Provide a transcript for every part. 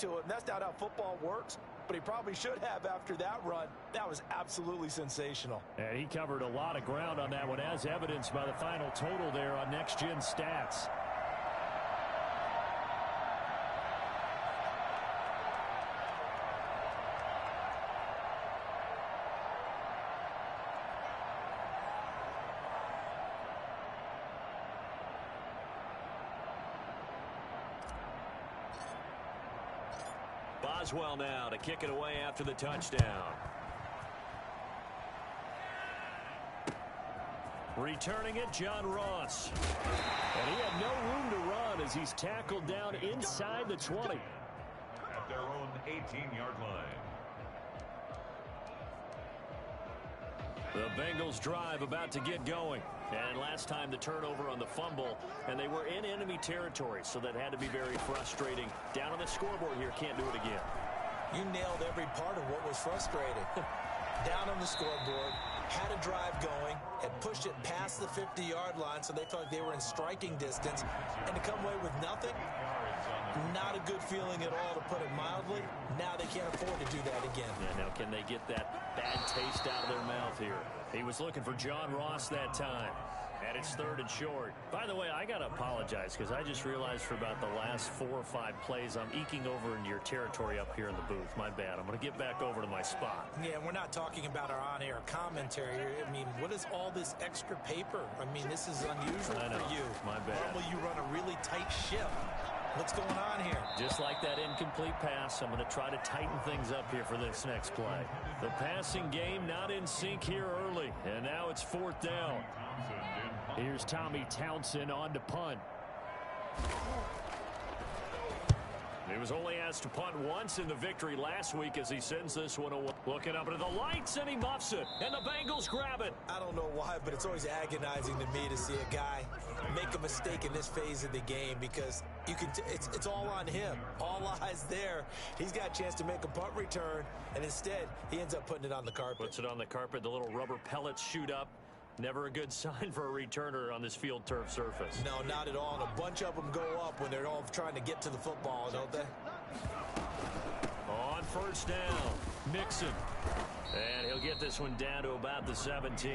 to him. That's not how football works, but he probably should have after that run. That was absolutely sensational. And he covered a lot of ground on that one, as evidenced by the final total there on Next Gen Stats. Boswell now to kick it away after the touchdown. Returning it, John Ross. And he had no room to run as he's tackled down inside the 20. At their own 18-yard line. The Bengals drive about to get going. And last time the turnover on the fumble, and they were in enemy territory, so that had to be very frustrating. Down on the scoreboard here, can't do it again. You nailed every part of what was frustrating. Down on the scoreboard, had a drive going, had pushed it past the 50-yard line so they felt like they were in striking distance, and to come away with nothing, not a good feeling at all, to put it mildly. Now they can't afford to do that again. Yeah, now can they get that bad taste out of their mouth here? He was looking for John Ross that time. And it's 3rd and short. By the way, I got to apologize because I just realized for about the last 4 or 5 plays, I'm eking over into your territory up here in the booth. My bad. I'm going to get back over to my spot. Yeah, we're not talking about our on-air commentary. I mean, what is all this extra paper? I mean, this is unusual for you. My bad. Normally you run a really tight ship. What's going on here? Just like that incomplete pass, I'm going to try to tighten things up here for this next play. The passing game not in sync here early, and now it's 4th down. Here's Tommy Townsend on to punt. He was only asked to punt once in the victory last week as he sends this one away. Looking up into the lights, and he muffs it, and the Bengals grab it. I don't know why, but it's always agonizing to me to see a guy make a mistake in this phase of the game, because you can it's all on him. All eyes there. He's got a chance to make a punt return, and instead he ends up putting it on the carpet. Puts it on the carpet. The little rubber pellets shoot up. Never a good sign for a returner on this field turf surface. No, not at all. And a bunch of them go up when they're all trying to get to the football, don't they? On 1st down, Mixon. And he'll get this one down to about the 17.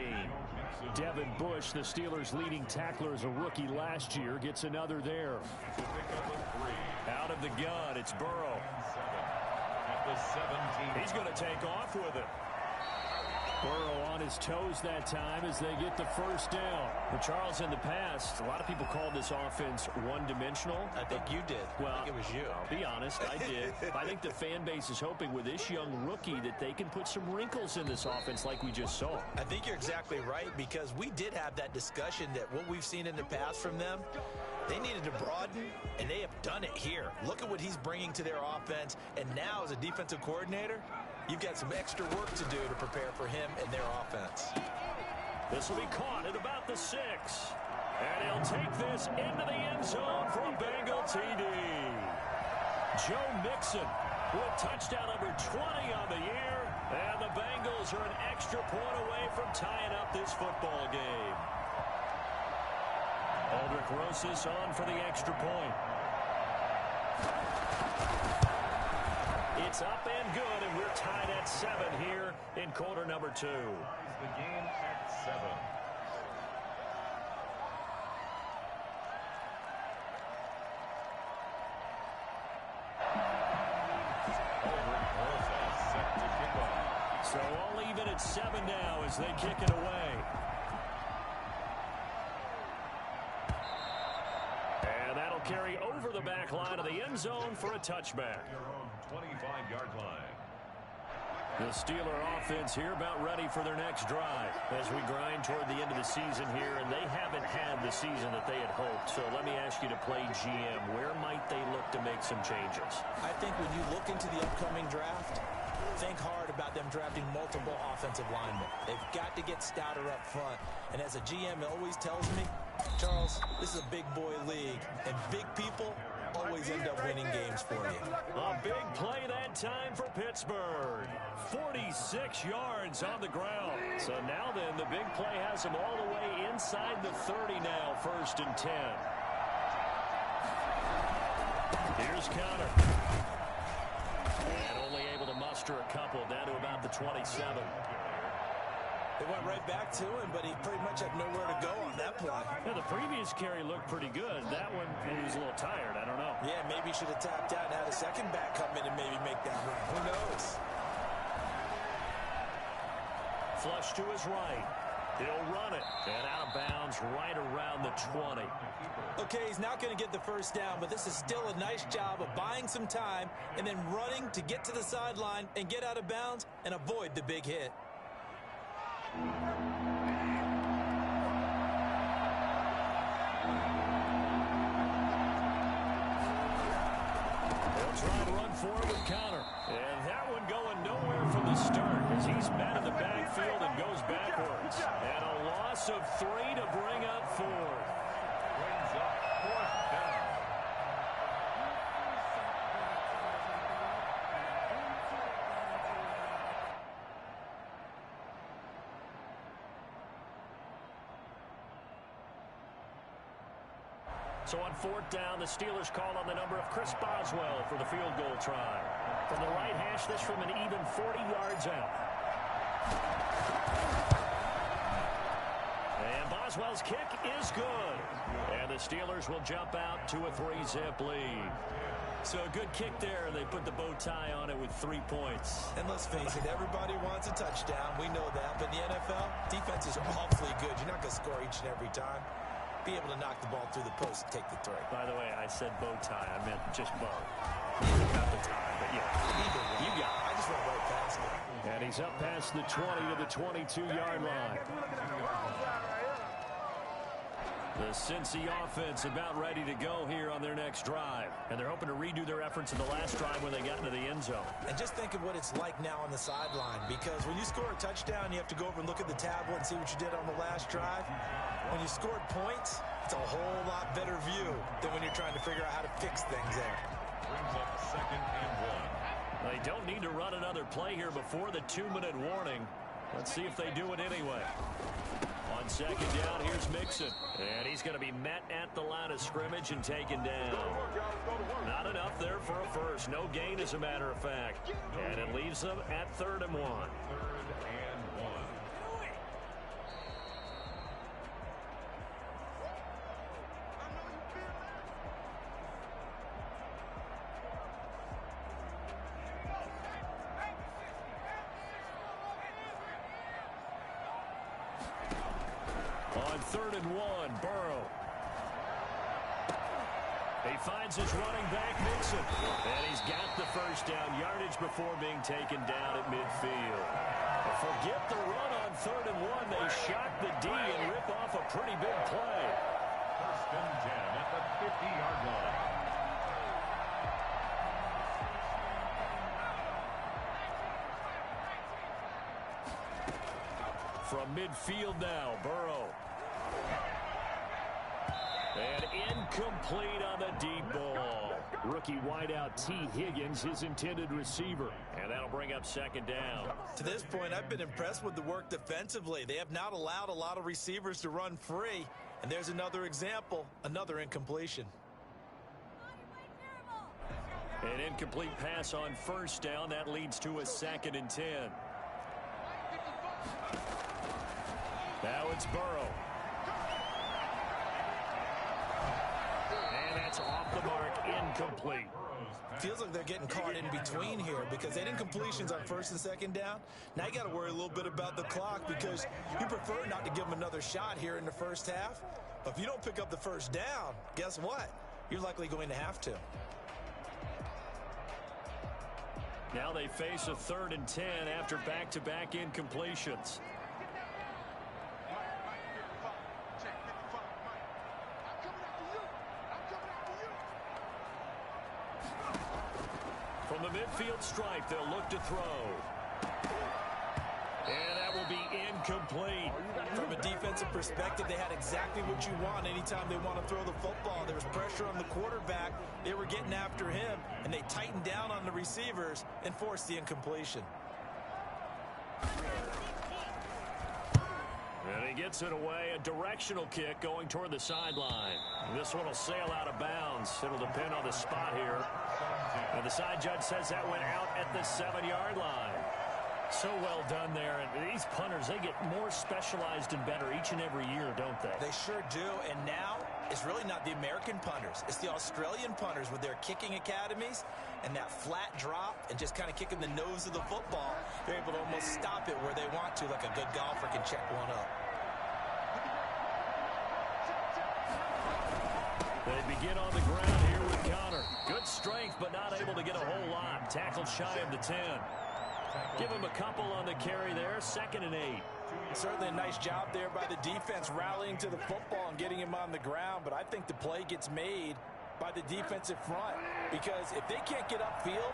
Devin Bush, the Steelers' leading tackler as a rookie last year, gets another there. Out of the gun, it's Burrow. He's going to take off with it. Burrow on his toes that time as they get the 1st down. Well, Charles, in the past, a lot of people called this offense one-dimensional. I think you did. Well, I think it was you. I'll be honest, I did. I think the fan base is hoping with this young rookie that they can put some wrinkles in this offense like we just saw. I think you're exactly right, because we did have that discussion that what we've seen in the past from them, they needed to broaden, and they have done it here. Look at what he's bringing to their offense, and now as a defensive coordinator, you've got some extra work to do to prepare for him and their offense. This will be caught at about the 6. And he'll take this into the end zone for a Bengal TD. Joe Mixon with touchdown number 20 on the year. And the Bengals are an extra point away from tying up this football game. Aldrich Rosas on for the extra point. It's up and good, and we're tied at 7 here in quarter number 2. The game at 7. So all even at 7 now as they kick it away. And that'll carry over the back line of the end zone for a touchback. Your own 25-yard line. The Steeler offense here about ready for their next drive as we grind toward the end of the season here, and they haven't had the season that they had hoped. So let me ask you to play GM. Where might they look to make some changes? I think when you look into the upcoming draft, think hard about them drafting multiple offensive linemen. They've got to get stouter up front. And as a GM always tells me, Charles, this is a big boy league, and big people always end up winning games for you. A big play that time for Pittsburgh. 46 yards on the ground. So now then, the big play has them all the way inside the 30 now, 1st and 10. Here's Conner. 27. They went right back to him, but he pretty much had nowhere to go on that play. Yeah, the previous carry looked pretty good. That one, he was a little tired. I don't know. Yeah, maybe he should have tapped out and had a second back come in and maybe make that run. Who knows? Flush to his right. He'll run it. And out of bounds right around the 20. Okay, he's not going to get the first down, but this is still a nice job of buying some time and then running to get to the sideline and get out of bounds and avoid the big hit. They'll try and run forward with counter. And that one going nowhere from the start as he's met in the backfield and goes backwards. And a loss of 3 to bring up 4. Brings up 4th down. So on 4th down, the Steelers call on the number of Chris Boswell for the field goal try. From the right hash, this from an even 40 yards out. And Boswell's kick is good. And the Steelers will jump out to a 3-zip lead. So a good kick there, and they put the bow tie on it with 3 points. And let's face it, everybody wants a touchdown. We know that. But in the NFL, defenses are awfully good. You're not going to score each and every time. Be able to knock the ball through the post and take the throw. By the way, I said bow tie. I meant just bow. Not the tie, but yeah. Either way. You got it. I just went right past it. And he's up past the 20 to the 22-yard line. The Cincy offense about ready to go here on their next drive. And they're hoping to redo their efforts in the last drive when they got into the end zone. And just think of what it's like now on the sideline, because when you score a touchdown, you have to go over and look at the tablet and see what you did on the last drive. When you scored points, it's a whole lot better view than when you're trying to figure out how to fix things there. Brings up 2nd and 1. They don't need to run another play here before the 2-minute warning. Let's see if they do it anyway. On 2nd down, here's Mixon. And he's going to be met at the line of scrimmage and taken down. Not enough there for a first. No gain, as a matter of fact. And it leaves them at 3rd and 1. 3rd and 1. On 3rd and 1, Burrow. He finds his running back, Mixon. And he's got the first down yardage before being taken down at midfield. Forget the run on 3rd and 1. They shock the D and rip off a pretty big play. 1st and 10 at the 50-yard line. From midfield now, Burrow. And incomplete on the deep ball. Rookie wideout T. Higgins, his intended receiver. And that'll bring up 2nd down. To this point, I've been impressed with the work defensively. They have not allowed a lot of receivers to run free. And there's another example, another incompletion. An incomplete pass on 1st down. That leads to a 2nd and 10. Now it's Burrow. And that's off the mark, incomplete. Feels like they're getting caught in between here because they had incompletions on 1st and 2nd down. Now you got to worry a little bit about the clock because you prefer not to give them another shot here in the first half. But if you don't pick up the first down, guess what? You're likely going to have to. Now they face a 3rd and 10 after back-to-back incompletions. From the midfield stripe, they'll look to throw. And that will be incomplete. From a defensive perspective, they had exactly what you want anytime they want to throw the football. There was pressure on the quarterback. They were getting after him, and they tightened down on the receivers and forced the incompletion. And he gets it away. A directional kick going toward the sideline. This one will sail out of bounds. It'll depend on the spot here. And the side judge says that went out at the 7-yard line. So well done there. And these punters, they get more specialized and better each and every year, don't they? They sure do. And now it's really not the American punters. It's the Australian punters with their kicking academies and that flat drop and just kind of kicking the nose of the football. They're able to almost stop it where they want to, like a good golfer can check one up. They begin on the ground here with Connor. Good strength, but not able to get a whole lot. Tackled shy of the 10. Give him a couple on the carry there. 2nd and 8. Certainly a nice job there by the defense rallying to the football and getting him on the ground. But I think the play gets made by the defensive front, because if they can't get upfield,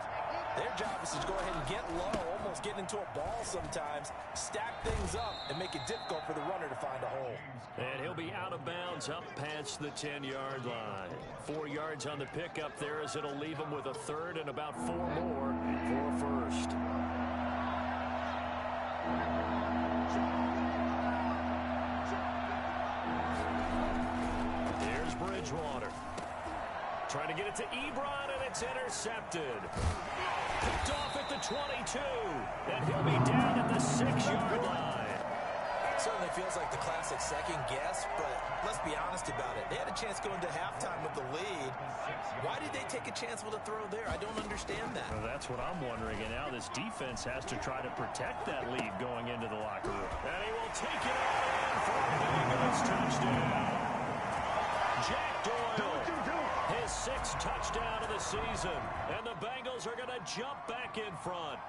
their job is to go ahead and get low, almost get into a ball sometimes, stack things up, and make it difficult for the runner to find a hole. And he'll be out of bounds up past the 10-yard line. 4 yards on the pickup there, as it'll leave him with a 3rd and about 4 more for a first. Here's Bridgewater. Trying to get it to Ebron, and it's intercepted. Picked off at the 22, and he'll be down at the 6-yard line. It certainly feels like the classic second guess, but let's be honest about it. They had a chance going to halftime with the lead. Why did they take a chance with a throw there? I don't understand that. Well, that's what I'm wondering, and now this defense has to try to protect that lead going into the locker room. And he will take it out for a Bengals touchdown. Jack Doyle, his 6th touchdown of the season, and the Bengals are going to jump back in front.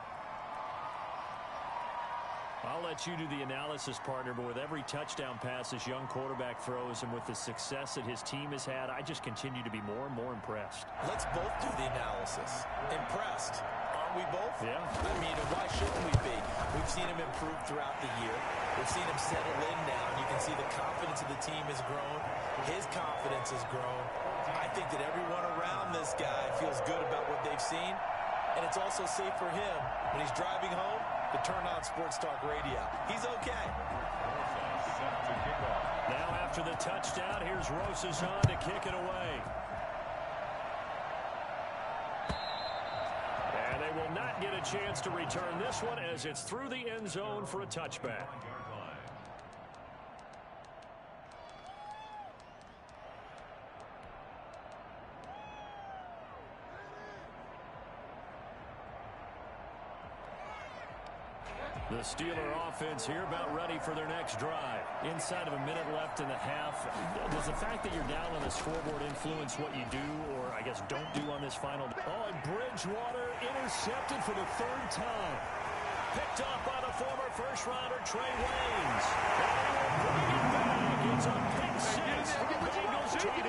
I'll let you do the analysis, partner, but with every touchdown pass this young quarterback throws and with the success that his team has had, I just continue to be more and more impressed. Let's both do the analysis. Impressed. Aren't we both? Yeah. I mean, why shouldn't we be? We've seen him improve throughout the year. We've seen him settle in now, and you can see the confidence of the team has grown. His confidence has grown. I think that everyone around this guy feels good about what they've seen, and it's also safe for him when he's driving home to turn on Sports Talk Radio. He's okay. Now after the touchdown, here's Rosazon to kick it away. And they will not get a chance to return this one as it's through the end zone for a touchback. The Steeler offense here about ready for their next drive. Inside of a minute left in the half. Does the fact that you're down on the scoreboard influence what you do, or I guess don't do on this final? Oh, and Bridgewater intercepted for the 3rd time. Picked up by the former first-rounder Trey Waynes. And he will bring it back. It's a pick 6 for Bengals TD.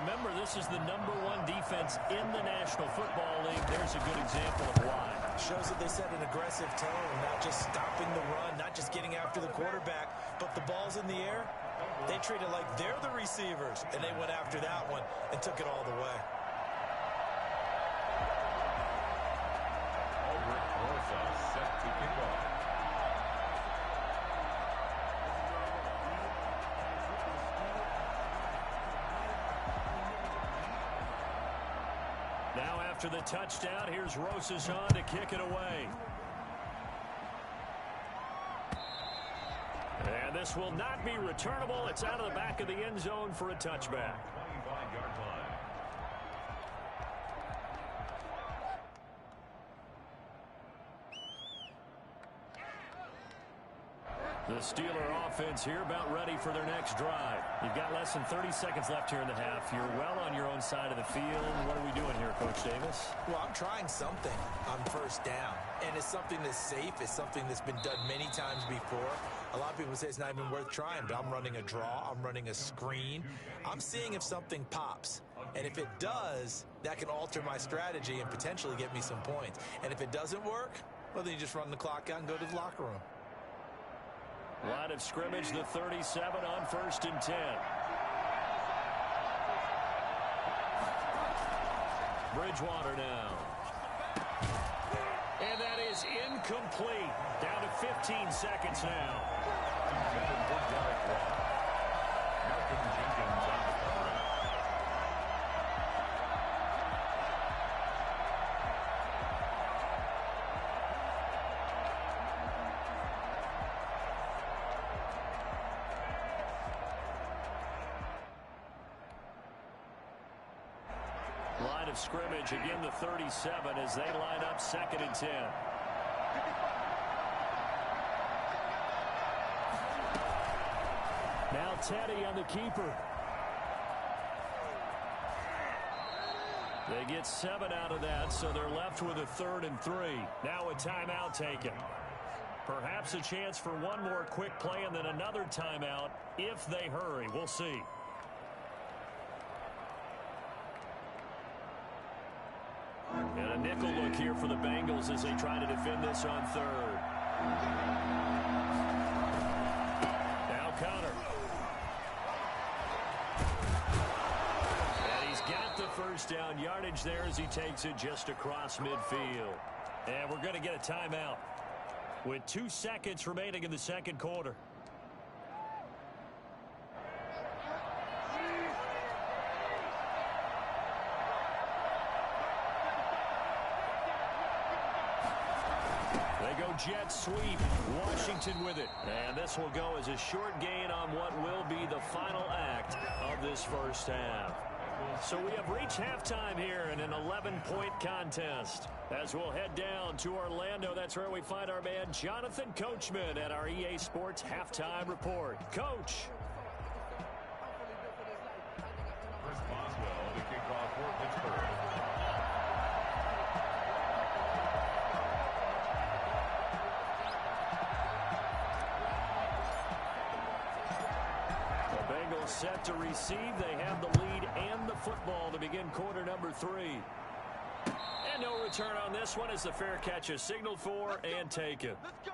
Remember, this is the #1 defense in the National Football League. There's a good example of why. Shows that they set an aggressive tone, not just stopping the run, not just getting after the quarterback, but the ball's in the air. They treat it like they're the receivers, and they went after that one and took it all the way. Set to kick off. Now after the touchdown, here's Rosazon to kick it away. And this will not be returnable. It's out of the back of the end zone for a touchback. 25-yard line. The Steeler offense here about ready for their next drive. You've got less than 30 seconds left here in the half. You're well on your own side of the field. What are we doing here, Coach Davis? Well, I'm trying something on 1st down, and it's something that's safe. It's something that's been done many times before. A lot of people say it's not even worth trying, but I'm running a draw. I'm running a screen. I'm seeing if something pops, and if it does, that can alter my strategy and potentially get me some points. And if it doesn't work, well, then you just run the clock out and go to the locker room. Line of scrimmage, the 37 on 1st and 10. Bridgewater now. And that is incomplete. Down to 15 seconds now. Line of scrimmage, again the 37 as they line up 2nd and 10. Now Teddy on the keeper. They get 7 out of that, so they're left with a 3rd and 3. Now a timeout taken. Perhaps a chance for one more quick play and then another timeout if they hurry. We'll see. And a nickel look here for the Bengals as they try to defend this on 3rd. Now Connor. And he's got the first down yardage there as he takes it just across midfield. And we're going to get a timeout with 2 seconds remaining in the 2nd quarter. Jet sweep. Washington with it. And this will go as a short gain on what will be the final act of this first half. So we have reached halftime here in an 11-point contest. As we'll head down to Orlando, that's where we find our man Jonathan Coachman at our EA Sports Halftime Report. Coach. Chris Boswell to kick off for Pittsburgh. Set to receive. They have the lead and the football to begin quarter number 3. And no return on this one as the fair catch is signaled for and taken. Let's go.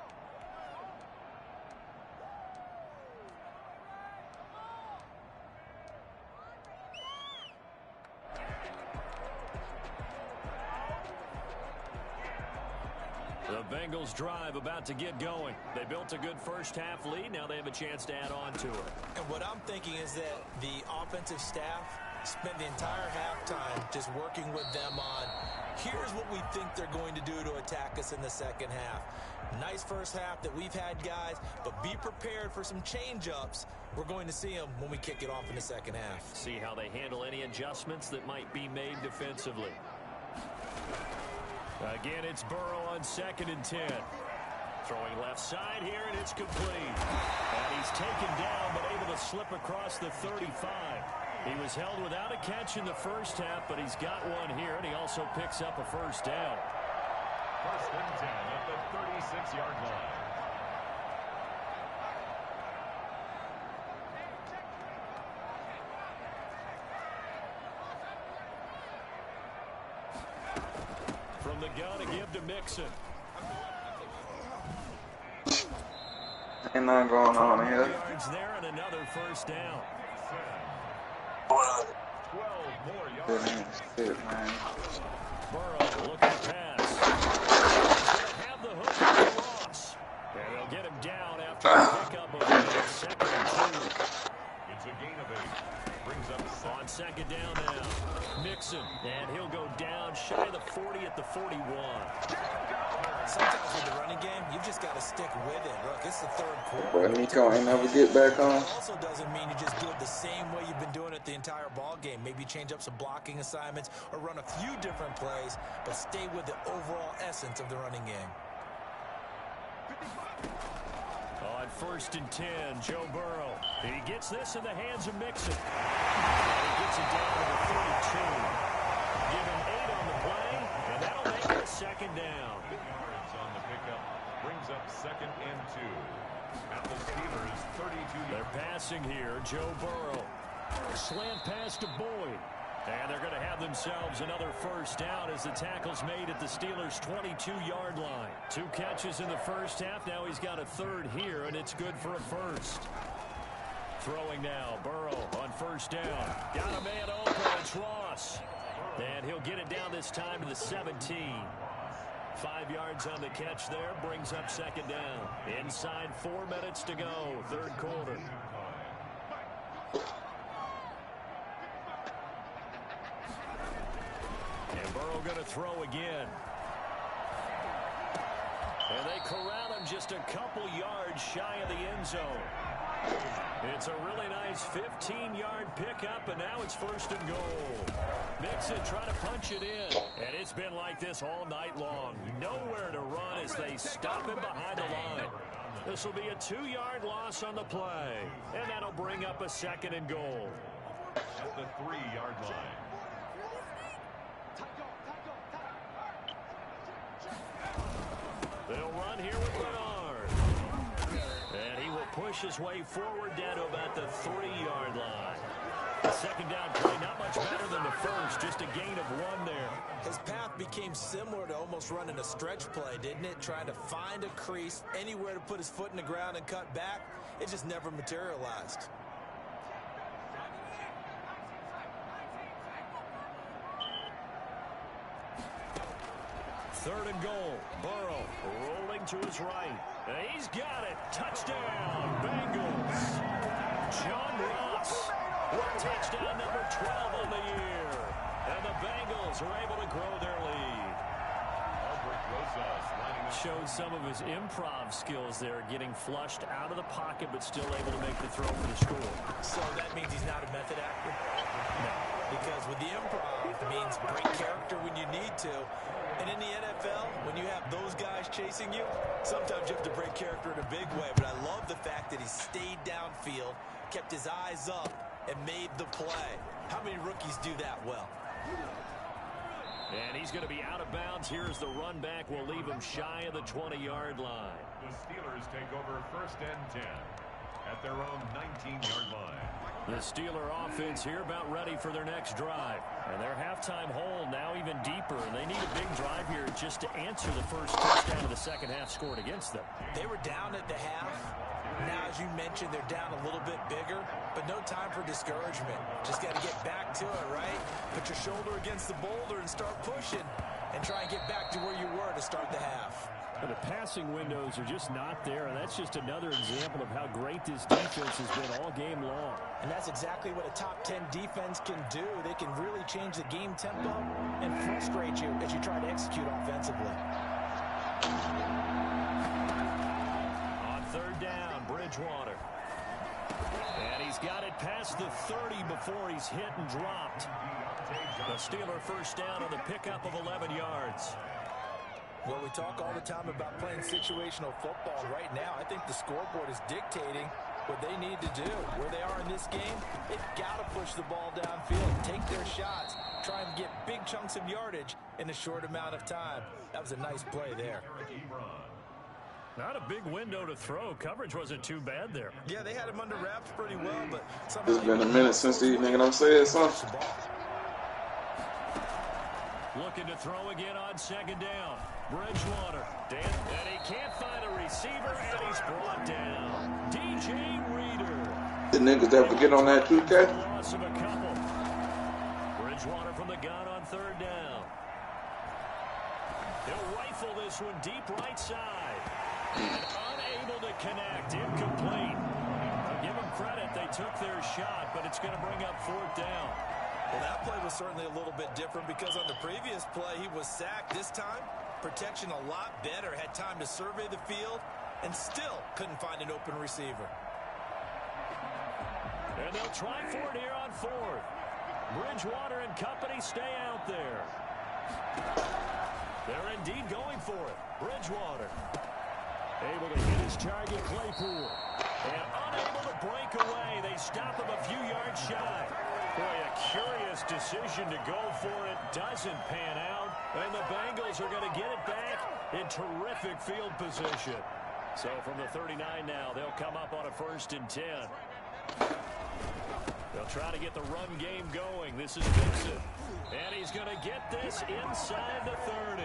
The Bengals drive about to get going. They built a good first half lead. Now they have a chance to add on to it. And what I'm thinking is that the offensive staff spent the entire halftime just working with them on, here's what we think they're going to do to attack us in the second half. Nice first half that we've had, guys, but be prepared for some change-ups. We're going to see them when we kick it off in the second half. See how they handle any adjustments that might be made defensively. Again, it's Burrow on 2nd and 10. Throwing left side here, and it's complete. And he's taken down, but able to slip across the 35. He was held without a catch in the first half, but he's got one here, and he also picks up a first down. 1st and 10 at the 36-yard line. From the gun to give to Mixon. Ain't nothing going on here. Yards there and another first down. 12 more yards. Shit, man. Burrow looking to pass. Have the hook for Ross. And they'll get him down after a pickup of 2nd and 2. It's a gain of 8. Brings up on 2nd down now. Mixon, and he'll go down shy of the 40 at the 41. Sometimes with the running game, you just got to stick with it. Look, it's the 3rd quarter. But Nico ain't never get back on. It also doesn't mean you just do it the same way you've been doing it the entire ball game. Maybe change up some blocking assignments or run a few different plays, but stay with the overall essence of the running game. On 1st and 10, Joe Burrow. He gets this in the hands of Mixon. He gets it down to the 32. Give him 8 on the play, and that'll make it a 2nd down. yards on the pickup. Brings up 2nd and 2. At the Steelers' 32. They're passing here. Joe Burrow. Slant pass to Boyd. And they're going to have themselves another first down as the tackle's made at the Steelers' 22-yard line. 2 catches in the first half. Now he's got a 3rd here, and it's good for a first. Throwing now. Burrow on 1st down. Got a man open. It's Ross. And he'll get it down this time to the 17. 5 yards on the catch there. Brings up 2nd down. Inside 4 minutes to go. 3rd quarter. And Burrow going to throw again. And they corral him just a couple yards shy of the end zone. It's a really nice 15-yard pickup, and now it's 1st and goal. Mixon trying to punch it in, and it's been like this all night long. Nowhere to run as they stop him behind the line. This will be a 2-yard loss on the play, and that'll bring up a 2nd and goal. At the 3-yard line. They'll run here with Bernard. And he will push his way forward down to about the 3-yard line. The 2nd down play, not much better than the first, just a gain of 1 there. His path became similar to almost running a stretch play, didn't it? Trying to find a crease, anywhere to put his foot in the ground and cut back. It just never materialized. Third and goal. Burrow rolling to his right. And he's got it. Touchdown, Bengals. John Ross with touchdown number 12 on the year. And the Bengals are able to grow their lead. Showed some of his improv skills there, getting flushed out of the pocket, but still able to make the throw for the score. So that means he's not a method actor? No. Because with the improv, it means break character when you need to. And in the NFL, when you have those guys chasing you, sometimes you have to break character in a big way. But I love the fact that he stayed downfield, kept his eyes up, and made the play. How many rookies do that well? And he's going to be out of bounds. Here's the run back. Will leave him shy of the 20-yard line. The Steelers take over 1st and 10 at their own 19-yard line. The Steeler offense here about ready for their next drive. And their halftime hole now even deeper. And they need a big drive here just to answer the first touchdown of the second half scored against them. They were down at the half. Now, as you mentioned, they're down a little bit bigger, but no time for discouragement. Just got to get back to it, right? Put your shoulder against the boulder and start pushing and try and get back to where you were to start the half. But the passing windows are just not there, and that's just another example of how great this defense has been all game long. And that's exactly what a top 10 defense can do. They can really change the game tempo and frustrate you as you try to execute offensively. On 3rd down, Bridgewater. And he's got it past the 30 before he's hit and dropped. The Steeler 1st down on the pickup of 11 yards. Well, we talk all the time about playing situational football. Right now, I think the scoreboard is dictating what they need to do. Where they are in this game, they've got to push the ball downfield, take their shots, try and get big chunks of yardage in a short amount of time. That was a nice play there. Not a big window to throw. Coverage wasn't too bad there. Yeah, they had him under wraps pretty well, but somehow It's been a minute since these niggas done said something. Looking to throw again on 2nd down. Bridgewater. And he can't find a receiver, and he's brought down. DJ Reader. The niggas that forget on that 2K. Loss of a couple. Bridgewater from the gun on 3rd down. He'll rifle this one deep right side. And unable to connect. Incomplete. I'll give them credit. They took their shot, but it's going to bring up 4th down. Well, that play was certainly a little bit different because on the previous play, he was sacked. This time, protection a lot better. Had time to survey the field and still couldn't find an open receiver. And they'll try for it here on 4th. Bridgewater and company stay out there. They're indeed going for it. Bridgewater. Able to hit his target, Claypool. And unable to break away. They stop him a few yards shy. Boy, a curious decision to go for it. Doesn't pan out. And the Bengals are going to get it back in terrific field position. So from the 39 now, they'll come up on a 1st and 10. They'll try to get the run game going. This is Mixon. And he's going to get this inside the 30.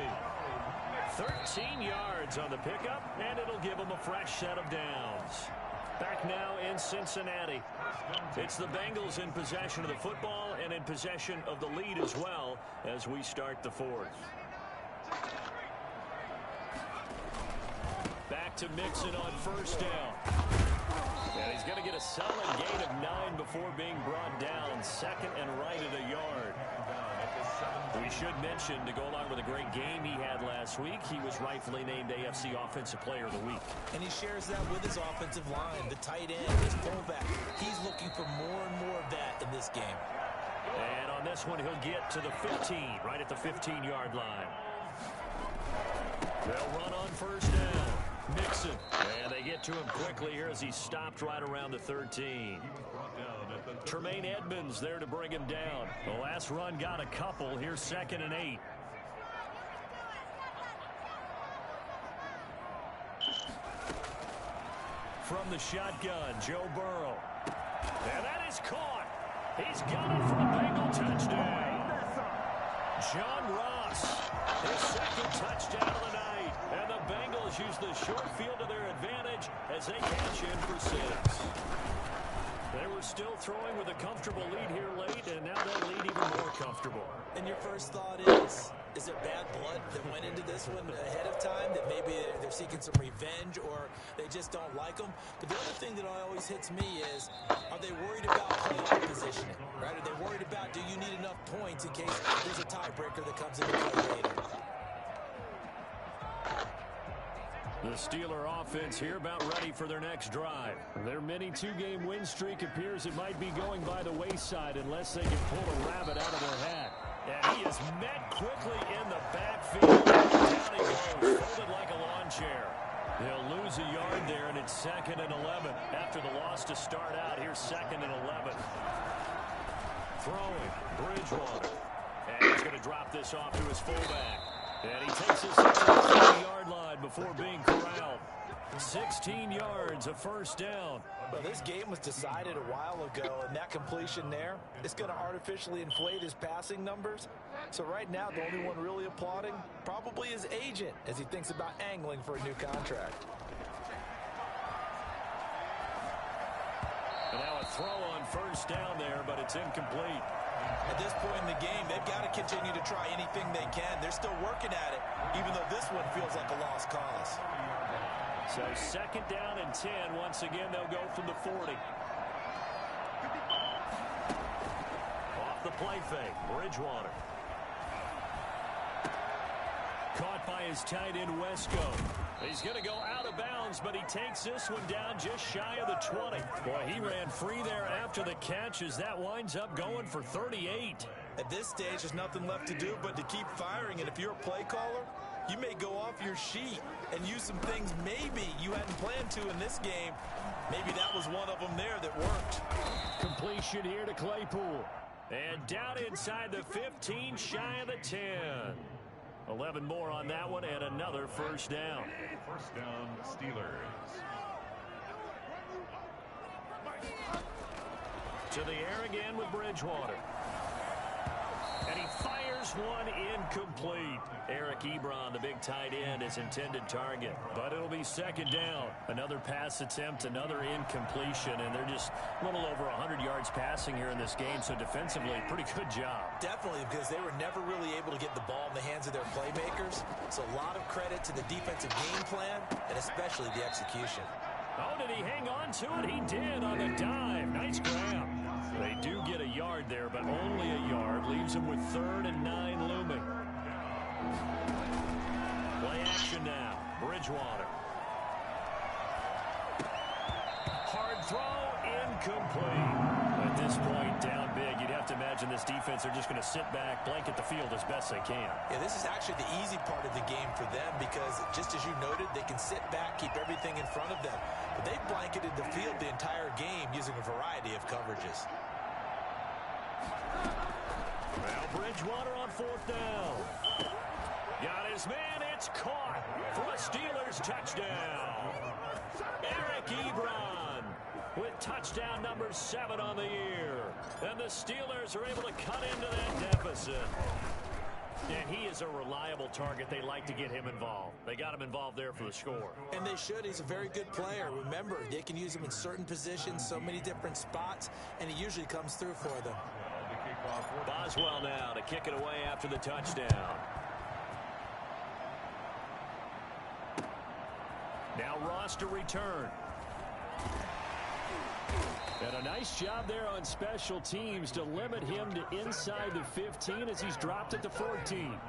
13 yards on the pickup, and it'll give him a fresh set of downs. Back now in Cincinnati. It's the Bengals in possession of the football and in possession of the lead as well as we start the 4th. Back to Mixon on 1st down. And he's going to get a solid gain of 9 before being brought down. Second and right at a yard. We should mention, to go along with a great game he had last week, he was rightfully named AFC Offensive Player of the Week. And he shares that with his offensive line, the tight end, his fullback. He's looking for more and more of that in this game. And on this one, he'll get to the 15, right at the 15-yard line. They'll run on first down. Mixon. And they get to him quickly here as he stopped right around the 13. Tremaine Edmonds there to bring him down. The last run got a couple. Here's 2nd and 8. From the shotgun, Joe Burrow. And that is caught. He's got it for a Bengal touchdown. John Ross, his 2nd touchdown of the night. And the Bengals use the short field to their advantage as they cash in for 6. They were still throwing with a comfortable lead here late, and now that lead even more comfortable. And your first thought is there bad blood that went into this one ahead of time, that maybe they're seeking some revenge or they just don't like them? But the other thing that always hits me is, are they worried about playoff positioning, right? Are they worried about, do you need enough points in case there's a tiebreaker that comes into play later? The Steeler offense here about ready for their next drive. Their mini 2-game win streak appears it might be going by the wayside unless they can pull a rabbit out of their hat. And he is met quickly in the backfield. Down he goes, folded like a lawn chair. They'll lose a yard there, and it's 2nd and 11. After the loss to start out, here's 2nd and 11. Throwing, Bridgewater. And he's going to drop this off to his fullback. And he takes this to the 30-yard line before being corralled. 16 yards, a first down. Well, this game was decided a while ago, and that completion there is going to artificially inflate his passing numbers. So right now, the only one really applauding probably his agent as he thinks about angling for a new contract. And now a throw on first down there, but it's incomplete. At this point in the game, they've got to continue to try anything they can. They're still working at it, even though this one feels like a lost cause. So 2nd down and 10. Once again, they'll go from the 40. Off the play fake, Bridgewater. Caught by his tight end, Wesco. He's going to go out of bounds, but he takes this one down just shy of the 20. Boy, he ran free there after the catch as that winds up going for 38. At this stage, there's nothing left to do but to keep firing. And if you're a play caller, you may go off your sheet and use some things maybe you hadn't planned to in this game. Maybe that was one of them there that worked. Completion here to Claypool. And down inside the 15, shy of the 10. 11 more on that one, and another first down. First down, Steelers. To the air again with Bridgewater. And he fires one incomplete. Eric Ebron, the big tight end, his intended target. But it'll be 2nd down. Another pass attempt, another incompletion, and they're just a little over 100 yards passing here in this game, so defensively, pretty good job. Definitely, because they were never really able to get the ball in the hands of their playmakers. So a lot of credit to the defensive game plan, and especially the execution. Oh, did he hang on to it? He did on the dive. Nice grab. They do get a yard there, but only a yard. Leaves them with 3rd and 9 looming. Play action now. Bridgewater. Hard throw, incomplete. At this point, down big. You'd have to imagine this defense are just going to sit back, blanket the field as best they can. Yeah, this is actually the easy part of the game for them because, just as you noted, they can sit back, keep everything in front of them. But they've blanketed the field the entire game using a variety of coverages. Now Bridgewater on 4th down. Got his man. It's caught for a Steelers touchdown. Eric Ebron with touchdown number 7 on the year. And the Steelers are able to cut into that deficit. And he is a reliable target. They like to get him involved. They got him involved there for the score. And they should. He's a very good player. Remember, they can use him in certain positions, so many different spots, and he usually comes through for them. Boswell now to kick it away after the touchdown. Now Ross to return. And a nice job there on special teams to limit him to inside the 15 as he's dropped at the 14.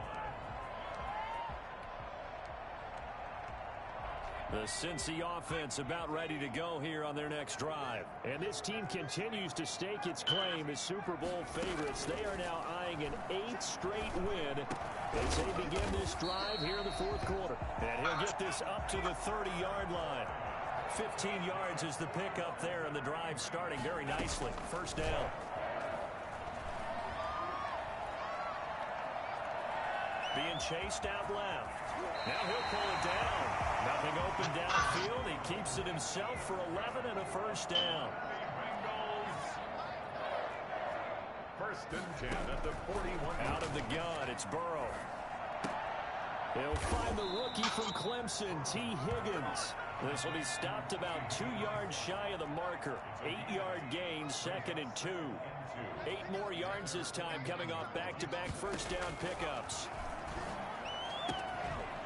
The Cincy offense about ready to go here on their next drive. And this team continues to stake its claim as Super Bowl favorites. They are now eyeing an 8th straight win as they begin this drive here in the 4th quarter. And he'll get this up to the 30-yard line. 15 yards is the pickup there, and the drive starting very nicely. First down. Being chased out left. Now he'll pull it down. Nothing open downfield. He keeps it himself for 11 and a first down. First and 10 at the 41. Out of the gun, it's Burrow. He'll find the rookie from Clemson, T. Higgins. This will be stopped about 2 yards shy of the marker. 8-yard gain, 2nd and 2. 8 more yards this time coming off back-to-back first down pickups.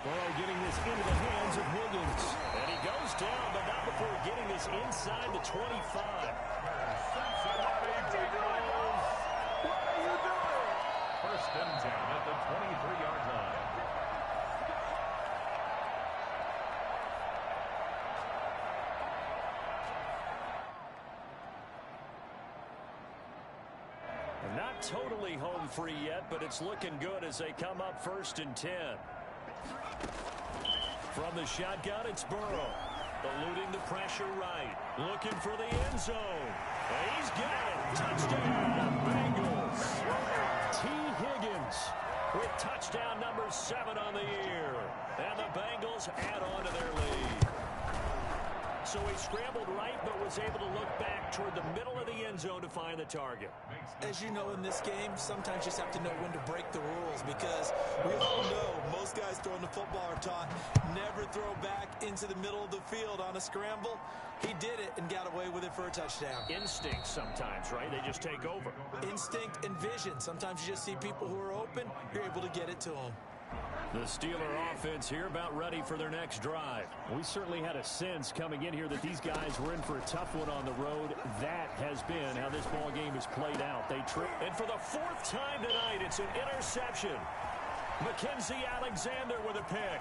Burrow getting this into the hands of Higgins. And he goes down, but not before getting this inside the 25. First and 10 at the 23-yard line. Not totally home free yet, but it's looking good as they come up 1st and 10. From the shotgun, it's Burrow. Eluding the pressure right. Looking for the end zone. And he's got it. Touchdown, Bengals. T. Higgins with touchdown number 7 on the year. And the Bengals add on to their lead. So he scrambled right, but was able to look back toward the middle of the end zone to find the target. As you know, in this game, sometimes you just have to know when to break the rules, because we all know most guys throwing the football are taught never throw back into the middle of the field on a scramble. He did it and got away with it for a touchdown. Instinct sometimes, right? They just take over. Instinct and vision. Sometimes you just see people who are open, you're able to get it to them. The Steeler offense here about ready for their next drive. We certainly had a sense coming in here that these guys were in for a tough one on the road. That has been how this ball game is played out. They trip. And for the 4th time tonight, it's an interception. Mackenzie Alexander with a pick.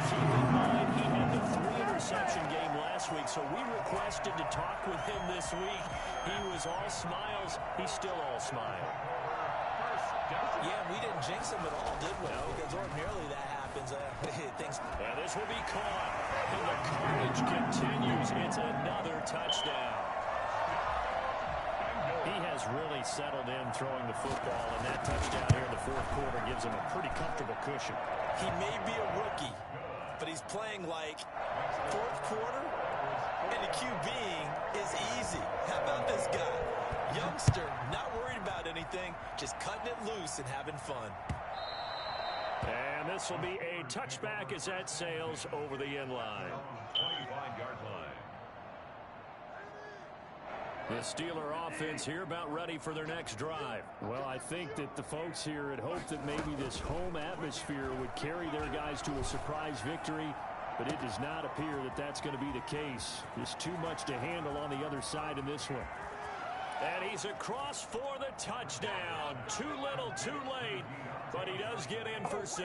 Keep in mind, he had the 3-interception game last week, so we requested to talk with him this week. He was all smiles. He's still all smile. Yeah, we didn't jinx him at all, did we? No, because ordinarily that happens. And this will be caught. And the carnage continues. It's another touchdown. He has really settled in throwing the football, and that touchdown here in the 4th quarter gives him a pretty comfortable cushion. He may be a rookie, but he's playing like 4th quarter, and the QBing is easy. How about this guy? Youngster, not worried about anything, just cutting it loose and having fun. And this will be a touchback as that sails over the end line. 25-yard line. The Steeler offense here about ready for their next drive. Well, I think that the folks here had hoped that maybe this home atmosphere would carry their guys to a surprise victory, but it does not appear that that's going to be the case. There's too much to handle on the other side in this one. And he's across for the touchdown. Too little, too late. But he does get in for 6.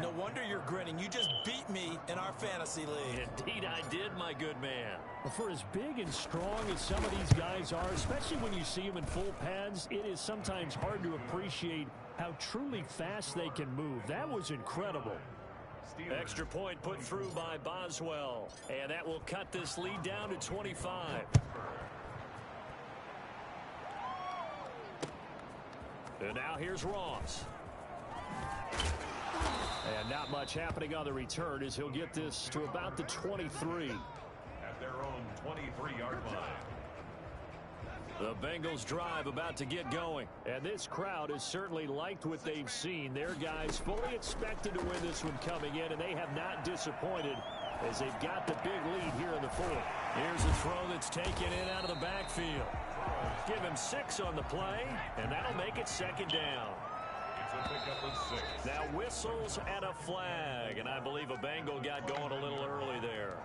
No wonder you're grinning. You just beat me in our fantasy league. Indeed I did, my good man. Well, for as big and strong as some of these guys are, especially when you see them in full pads, it is sometimes hard to appreciate how truly fast they can move. That was incredible. Extra point put through by Boswell. And that will cut this lead down to 25. And now here's Ross. And not much happening on the return as he'll get this to about the 23. At their own 23-yard line. The Bengals drive about to get going. And this crowd has certainly liked what they've seen. Their guys fully expected to win this one coming in, and they have not disappointed as they've got the big lead here in the 4th. Here's a throw that's taken in out of the backfield. Give him 6 on the play, and that'll make it 2nd down. It's a pickup of 6. Now whistles and a flag, and I believe a Bengal got going a little early there.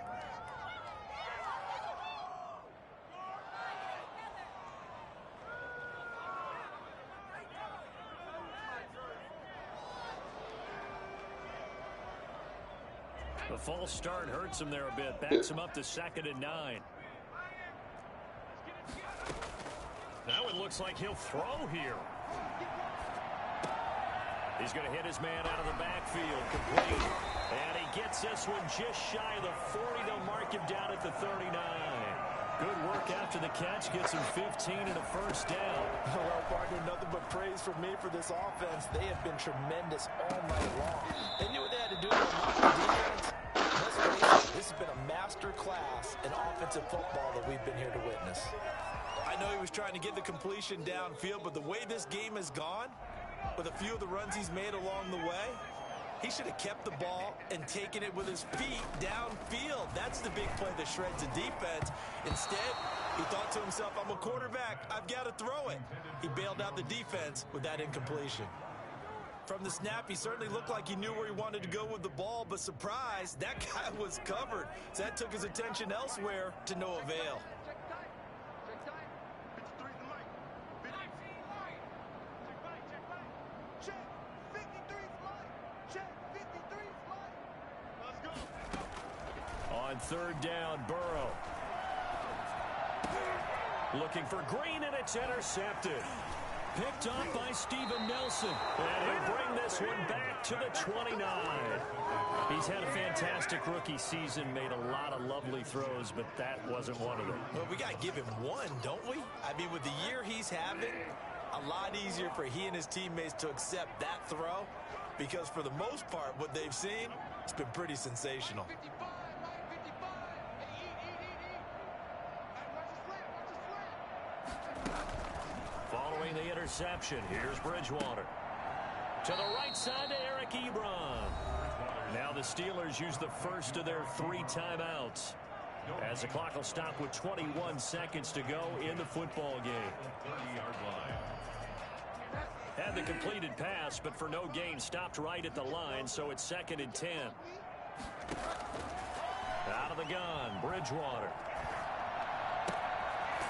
The false start hurts him there a bit. Backs him up to 2nd and 9. Now it looks like he'll throw here. He's going to hit his man out of the backfield. Complete. And he gets this one just shy of the 40. They'll mark him down at the 39. Good work after the catch. Gets him 15 and a first down. Well, partner, nothing but praise from me for this offense. They have been tremendous all night long. They knew what they had to do to unlock the defense. Let's face it, this has been a master class in offensive football that we've been here to witness. I know he was trying to get the completion downfield, but the way this game has gone, with a few of the runs he's made along the way, he should have kept the ball and taken it with his feet downfield. That's the big play that shreds the defense. Instead, he thought to himself, I'm a quarterback. I've got to throw it. He bailed out the defense with that incompletion. From the snap, he certainly looked like he knew where he wanted to go with the ball, but surprise, that guy was covered. So that took his attention elsewhere to no avail. On 3rd down, Burrow. Looking for Green, and it's intercepted. Picked off by Steven Nelson. And he'll bring this one back to the 29. He's had a fantastic rookie season, made a lot of lovely throws, but that wasn't one of them. Well, we got to give him one, don't we? I mean, with the year he's having, a lot easier for he and his teammates to accept that throw, because for the most part, what they've seen, it's been pretty sensational. Following the interception, here's Bridgewater. To the right side to Eric Ebron. Now the Steelers use the first of their 3 timeouts, as the clock will stop with 21 seconds to go in the football game. 30-yard line. Had the completed pass, but for no gain, stopped right at the line, so it's 2nd and 10. Out of the gun, Bridgewater.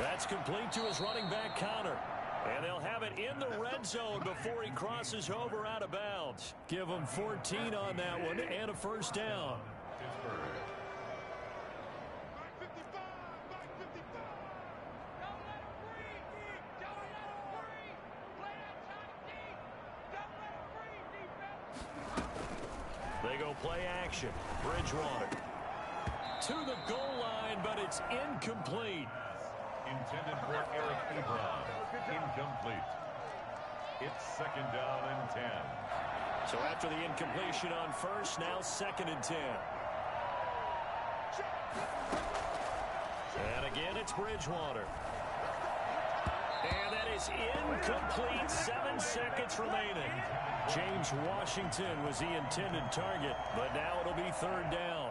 That's complete to his running back, Connor. And they'll have it in the red zone before he crosses over out of bounds. Give him 14 on that one and a first down. They go play action. Bridgewater to the goal line, but it's incomplete. Intended for Eric Ebron. Incomplete. It's 2nd down and 10. So after the incompletion on first, now 2nd and 10. And again, it's Bridgewater. And that is incomplete. 7 seconds remaining. James Washington was the intended target, but now it'll be 3rd down.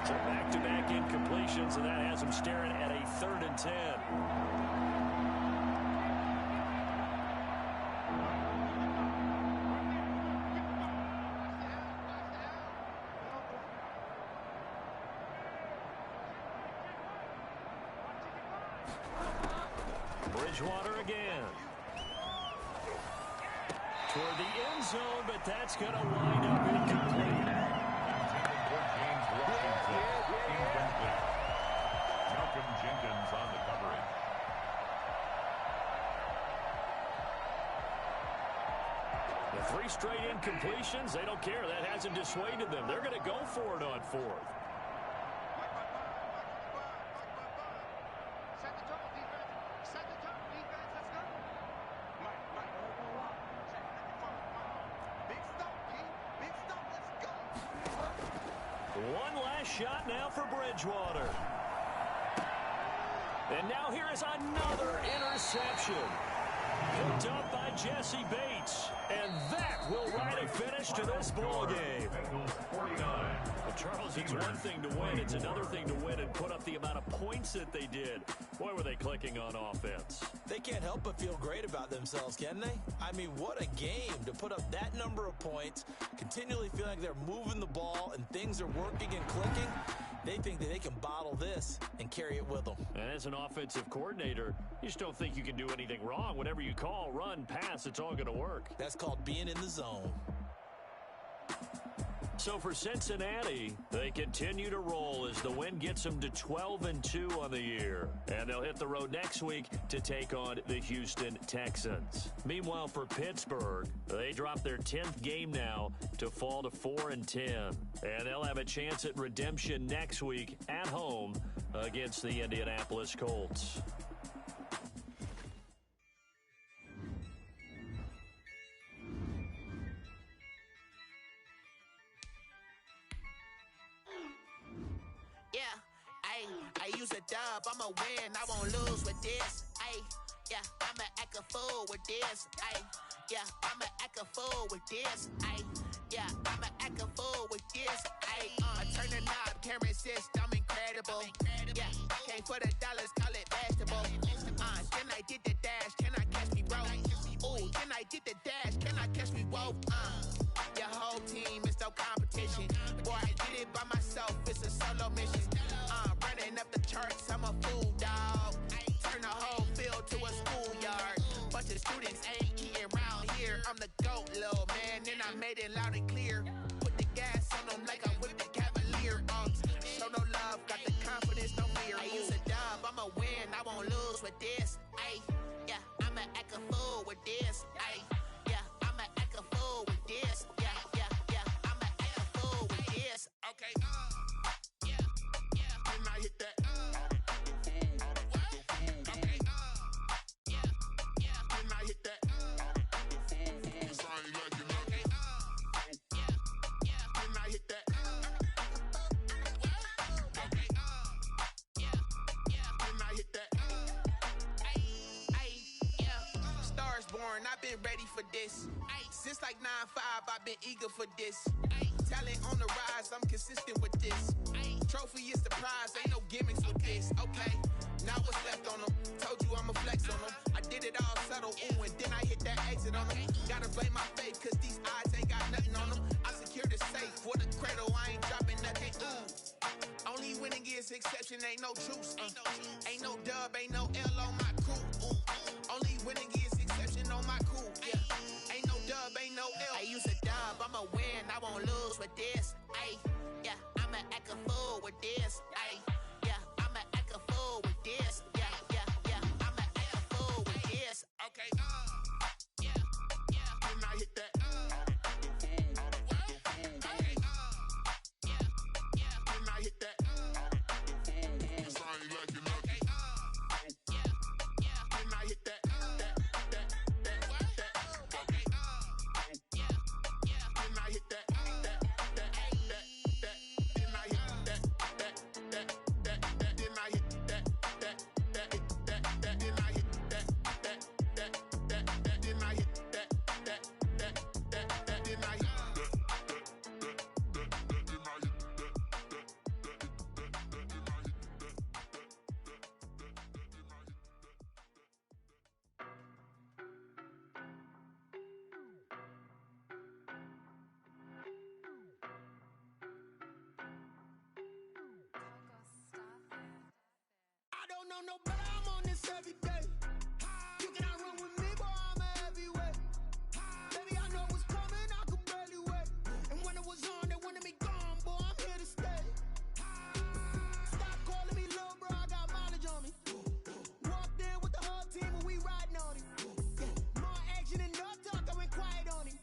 So back-to-back incompletions, and that has him staring at a 3rd and 10. Bridgewater again. Toward the end zone, but that's going to wind up incomplete. Jenkins on the coverage. The 3 straight incompletions, they don't care. That hasn't dissuaded them. They're going to go for it on 4th. One last shot now for Bridgewater. And now here is another interception. Picked up by Jesse Bates. And that will write a finish to this ball game. Well, Charles, it's one thing to win. It's another thing to win and put up the amount of points that they did. Boy, were they clicking on offense. They can't help but feel great about themselves, can they? I mean, what a game to put up that number of points, continually feel like they're moving the ball and things are working and clicking. They think that they can bottle this and carry it with them. And as an offensive coordinator, you just don't think you can do anything wrong. Whatever you call, run, pass, it's all going to work. That's called being in the zone. So for Cincinnati, they continue to roll as the win gets them to 12-2 on the year. And they'll hit the road next week to take on the Houston Texans. Meanwhile, for Pittsburgh, they drop their 10th game now to fall to 4-10. And they'll have a chance at redemption next week at home against the Indianapolis Colts. I use a dub, I'ma win, I won't lose with this. I'ma act a fool with this. I'ma act a fool with this. I'ma act a fool with this. I turn the knob, camera assist, I'm incredible. Came for the dollars, call it vegetable. Then I did the dash, can I catch me, bro? Ooh, then I did the dash, can I catch me, whoa? Your whole team is no competition. Boy, I did it by myself, it's a solo mission. Running up the charts, I'm a fool, dog. Turn the whole field to a schoolyard. Bunch of students ain't eating around here. I'm the GOAT, little man, and I made it loud and clear. Put the gas on them like I whipped the Cavalier. Show no love, got the confidence, no fear. I use a dub, I'ma win, I won't lose with this. I'ma act a fool with this. I'ma act a fool with this. I'ma act a fool with this. Okay. Then I hit that. Then I hit that. Then I hit that. Then I hit that. Stars born, I've been ready for this. Since like 9-5, I've been eager for this. Talent on the rise, I'm consistent with this. Trophy is the prize, ain't no gimmicks with this. Okay, now what's left on them? Told you I'ma flex on them. I did it all subtle, ooh, and then I hit that exit on them. Gotta blame my faith, cause these odds ain't got nothing on them. I secured the safe for the cradle, I ain't dropping nothing. Only winning is exception, ain't no truce. Ain't no dub, ain't no L on my crew. Only winning is exception on my crew. Ain't no dub, ain't no L. I use a dub, I'ma win, I won't lose with this. I'ma act a fool with this. I'ma act a fool with this. I'ma act a fool with this. Okay. Then I hit that. Okay. Then I hit that. Then I hit that. I don't know no better, I'm on this every day. You cannot run with me, boy, I'm a heavyweight. Baby, I know what's coming, I could barely wait. And when it was on, they wanted me gone, boy, I'm here to stay. Stop calling me little bro, I got mileage on me. Walked in with the whole team and we riding on him. More action and no talk, I went quiet on him.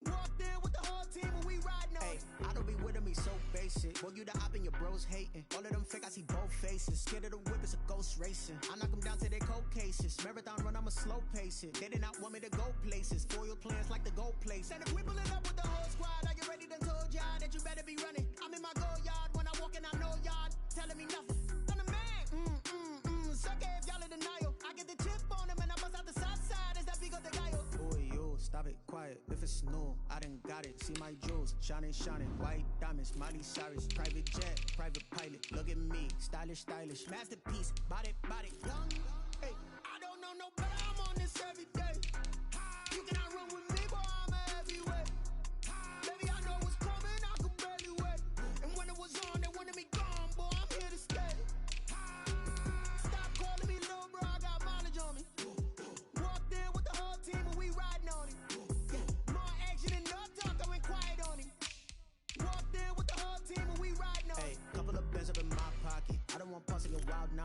Walked in with the whole team and we riding on him. I don't be with him, he's so basic. Boy, you the op and your bros hating. All of them fake, I see both faces. Scared of the whip, it's a ghost racing. I knock them down to their cold cases. Marathon run, I'ma slow pace it. They did not want me to go places. Foil plans like the gold place. And if we pulling up with the whole squad, are you ready? Done told y'all that you better be running. I'm in my go yard. When I walk in, I know y'all telling me nothing. I'm the man. Suck it if y'all in denial. I get the chip on him and I bust out the south side. Is that big of the guy? Boy, yo, stop it, quiet. If it's new, I done got it. See my jewels, shining, white diamonds, Miley Cyrus, private jet, private pilot. Look at me, stylish, masterpiece, body, young. Hey, I don't know no better, I'm on this every day. You cannot run with me, boy, I'm a heavyweight. Baby, I know what's coming, I could barely wait. And when it was on, they wanted me gone, boy, I'm here to stay. Stop calling me little bro, I got mileage on me. Walked in with the whole team and we riding on him. More action and no talk, I went quiet on him.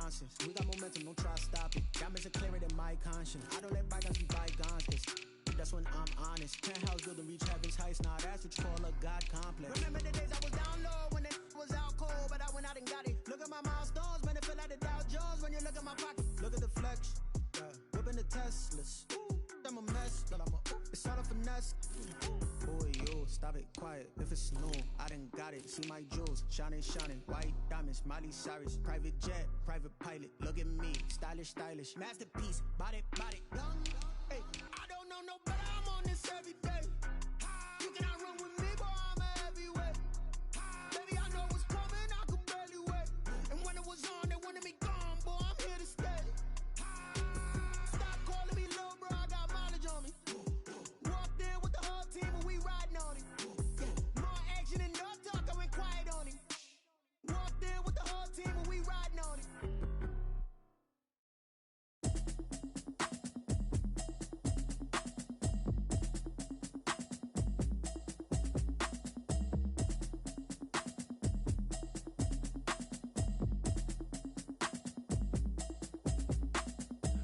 nonsense. We got momentum, don't try to stop it. Diamonds are clearer than my conscience. I don't let bygones be bygones, cause that's when I'm honest. Penthouse building, reach heaven's heights. Now that's what you call a God complex. Remember the days I was down low when it was out cold, but I went out and got it. Look at my milestones, man, it feel like the Dow Jones when you look at my pocket. Look at the flex, whipping the Teslas. I'm a mess, but I'm a it's all a finesse. Boy, yo, stop it, quiet. If it's new, I done got it. See my jewels, shining, shining. White diamonds, Miley Cyrus. Private jet, private pilot. Look at me, stylish, stylish. Masterpiece, body, body. Hey, I don't know no better. I'm on this every day. You cannot run with me, boy. I'm a heavyweight. Baby, I know what's coming. I could barely wait. And when it was on, they wanted me gone, boy. I'm here to stay. Stop calling me little bro. I got mileage on me. Walked in with the whole team and we riding on it. More action and no talk. I went quiet on him. Walked in with the whole team and we riding on it.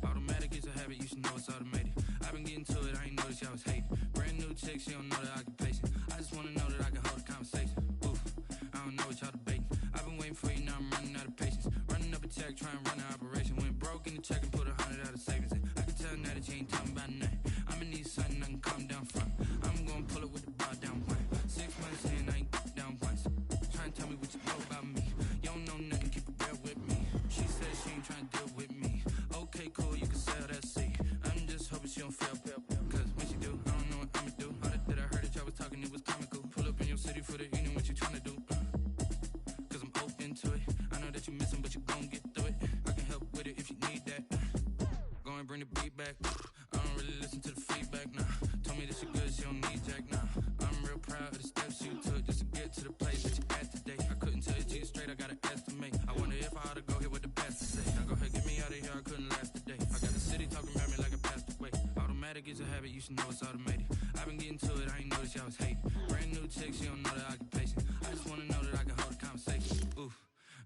Automatic is a habit, you should know it's automated. I've been getting to it, I ain't noticed y'all was hating. Brand new chick, she don't know the occupation. I just wanna know that I can hold a conversation. Oof, I don't know what y'all debating. I've been waiting for you, now I'm running out of patience. Running up a check, trying to run an operation. Went broke in the check and put 100 out of savings in. I can tell now that you ain't talking about nothing. I'ma need something I can calm down from. I'm gonna pull it with the bar down one. 6 months in, I ain't down once. Trying to tell me what you know about me. You don't know nothing, keep it real with me. She said she ain't trying to deal with me. Okay, cool, you can sell that seed. I'm just hoping she don't fail. Cause when she do, I don't know what I'ma do. All that I heard that y'all was talking, it was comical. Pull up in your city for the evening, what you trying to do? Cause I'm open to it. I know that you missing, but you gon' get through it. I can help with it if you need that. Go and bring the beat back. I don't really listen to the feedback, nah. Told me that she good, she don't need jack, nah. I'm real proud of the steps you took just to get to the place that you at today. I couldn't tell you to you straight, I gotta estimate. I wonder if I ought to go here with the pastor say. Now go ahead, get me out of here, I couldn't last today. I got the city talking about me like a pastor way. Automatic is a habit, you should know it's automated. I've been getting to it, I ain't noticed y'all was hating. Brand new chick, she don't know the occupation. I just wanna know that I can hold a conversation. Oof,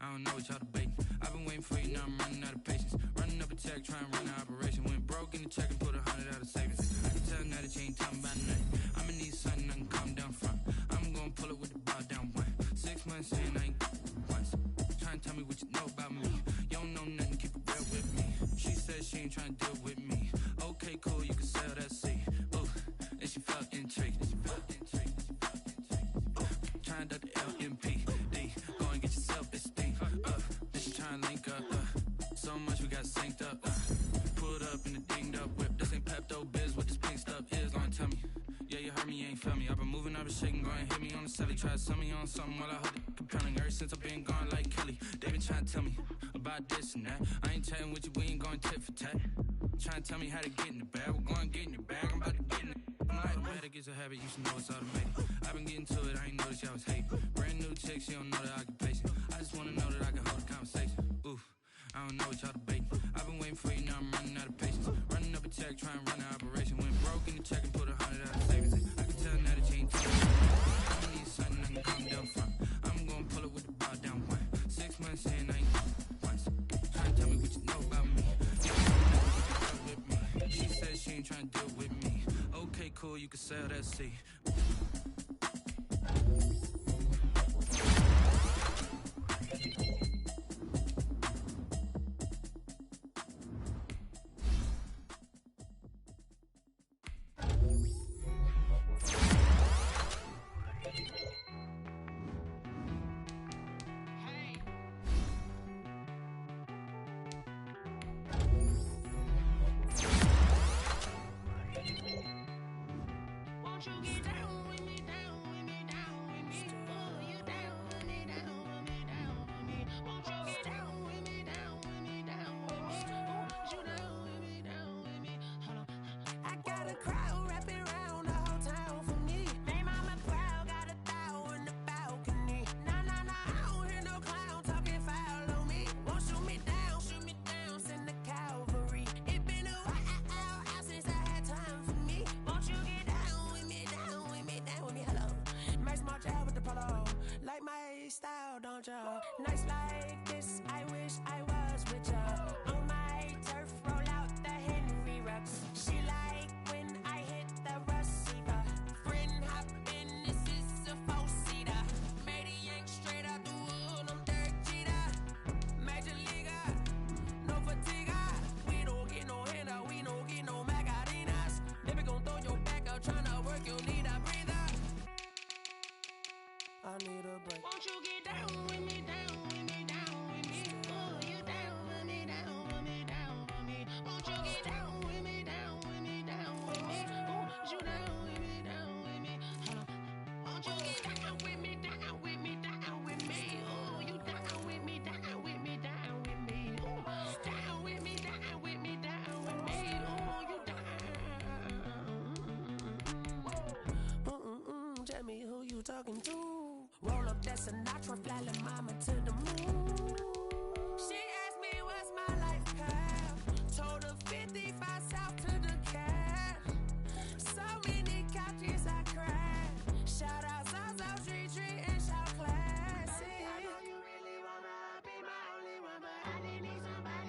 I don't know what y'all debating. I've been waiting for you, now I'm running out of patience. Running up a check, trying to run an operation. Went broke in the check and put 100 out of savings. I can tell now that you ain't talking about nothing. I'ma need something I can calm down from. I'm gonna pull it with the bar down one. 6 months in, I ain't once. Trying to tell me what you know about me. You don't know nothing, keep it real with me. She said she ain't trying to deal with me. Okay, cool, you can sell that seed. Ooh, and she felt intrigued. Trying to duck the LMP. D, go and get your self-esteem. Then she trying to link up. So much we got synced up. Pulled up in the dinged up whip. This ain't Pepto-Biz, what this pink stuff is. Long tell me. Yeah, you heard me, you ain't felt me. I've been moving, I've been shaking, go and hit me on the celly. Try to sell me on something while I hold it compelling. Ever since I've been gone like Kelly, they been trying to tell me about this and that. I ain't chatting with you, we ain't going tit for tat. Trying to tell me how to get in the bag. We're going to get in the bag, I'm about to get in it. Automatic is a habit, you should know it's automated. I've been getting to it, I ain't noticed y'all was hating. Brand new chick, she don't know the occupation. I just wanna know that I can hold a conversation. Oof, I don't know what y'all debating. I've been waiting for you, now I'm running out of patience. Running up a check, trying to run an operation. Went broke in the check and put 100 out of savings in. I can tell now that you ain't talking. I'ma need something I can calm down from. I'm gonna pull it with the bar down one. 6 months in, I ain't once. Trying to tell me what you know about me. You don't know nothing, keep it real with me. She said she ain't trying to deal with me. Okay, cool, you can sell that seed. Style, don't you? Nights like this, I wish I was with you. talking to. Roll up that Sinatra